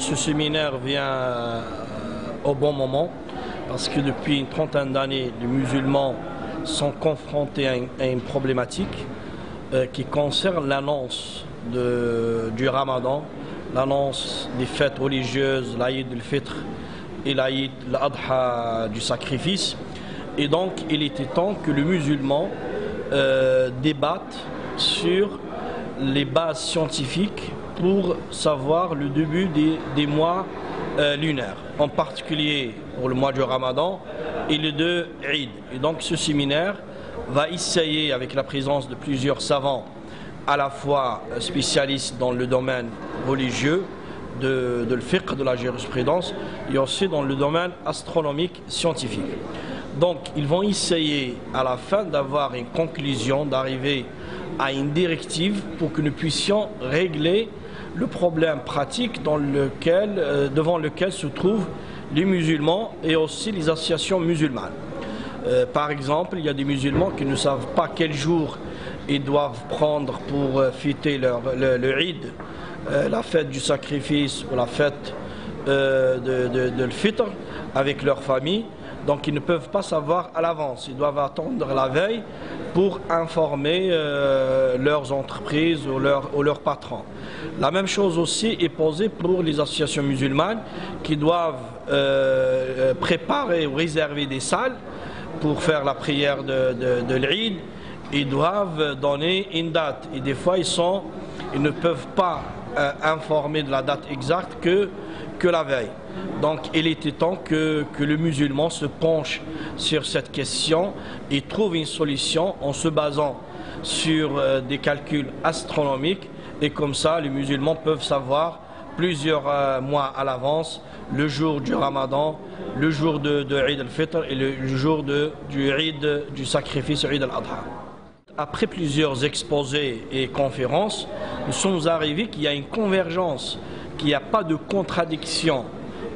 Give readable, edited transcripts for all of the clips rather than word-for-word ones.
Ce séminaire vient au bon moment parce que depuis une trentaine d'années, les musulmans sont confrontés à une problématique qui concerne l'annonce du Ramadan, l'annonce des fêtes religieuses, l'Aïd al-Fitr et l'Aïd al-Adha du sacrifice. Et donc, il était temps que le musulman débatte sur les bases scientifiques pour savoir le début des mois lunaires, en particulier pour le mois du Ramadan et les deux Eid. Et donc ce séminaire va essayer, avec la présence de plusieurs savants, à la fois spécialistes dans le domaine religieux, de le fiqh, de la jurisprudence, et aussi dans le domaine astronomique scientifique. Donc ils vont essayer à la fin d'avoir une conclusion, d'arriver à une directive pour que nous puissions régler le problème pratique devant lequel se trouvent les musulmans et aussi les associations musulmanes. Par exemple, il y a des musulmans qui ne savent pas quel jour ils doivent prendre pour fêter le Eid, la fête du sacrifice ou la fête de l'Fitr avec leur famille. Donc ils ne peuvent pas savoir à l'avance, ils doivent attendre la veille pour informer leurs entreprises ou leurs patrons. La même chose aussi est posée pour les associations musulmanes qui doivent préparer ou réserver des salles pour faire la prière de l'Eid. Ils doivent donner une date et des fois ils ne peuvent pas informer de la date exacte que la veille. Donc il était temps que le musulman se penche sur cette question et trouve une solution en se basant sur des calculs astronomiques, et comme ça les musulmans peuvent savoir plusieurs mois à l'avance le jour du Ramadan, le jour de Eid al-Fitr et le jour du Eid du sacrifice, Eid al-Adha. Après plusieurs exposés et conférences, nous sommes arrivés qu'il y a une convergence, qu'il n'y a pas de contradiction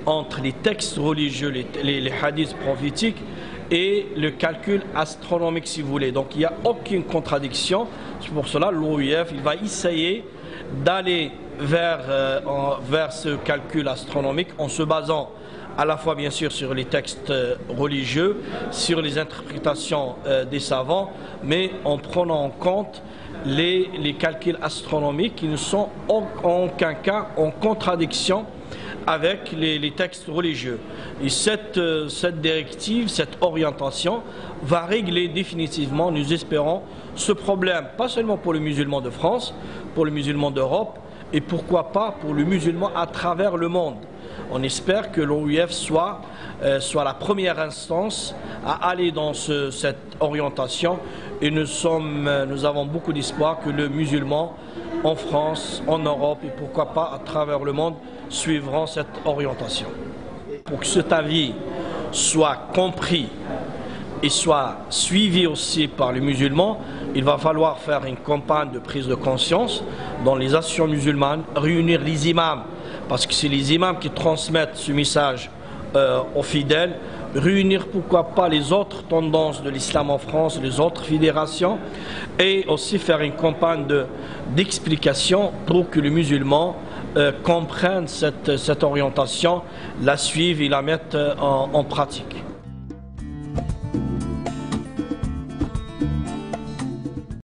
entre les textes religieux, les hadiths prophétiques et le calcul astronomique, si vous voulez. Donc il n'y a aucune contradiction. C'est pour cela que l'OIF va essayer d'aller vers ce calcul astronomique en se basant à la fois bien sûr sur les textes religieux, sur les interprétations des savants, mais en prenant en compte les calculs astronomiques qui ne sont en aucun cas en contradiction avec les textes religieux. Et cette directive, cette orientation va régler définitivement, nous espérons, ce problème, pas seulement pour les musulmans de France, pour les musulmans d'Europe, et pourquoi pas pour les musulmans à travers le monde. On espère que l'OIF soit la première instance à aller dans cette orientation, et nous avons beaucoup d'espoir que les musulmans en France, en Europe et pourquoi pas à travers le monde suivront cette orientation. Pour que cet avis soit compris et soit suivi aussi par les musulmans, il va falloir faire une campagne de prise de conscience dans les associations musulmanes, réunir les imams, parce que c'est les imams qui transmettent ce message aux fidèles, réunir pourquoi pas les autres tendances de l'islam en France, les autres fédérations, et aussi faire une campagne d'explication pour que les musulmans comprennent cette orientation, la suivent et la mettent en pratique.